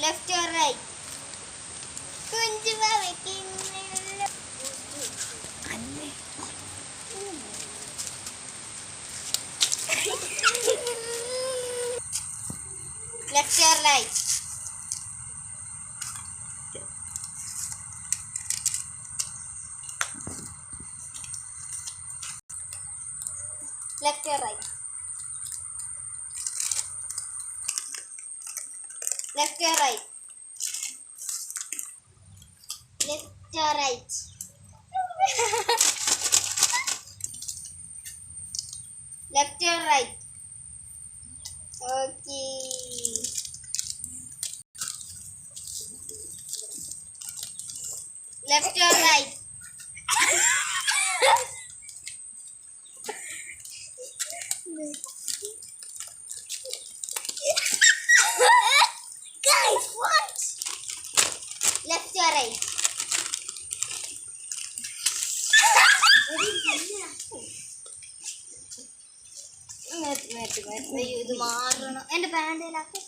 Left or right? Left or right? Left or right? Left or right? Left or right? Left or right? Okay. Left or right? Guys, what? Left or right? ഇത് മാറണം. എൻ്റെ പാൻറ്റിലാക്ക്.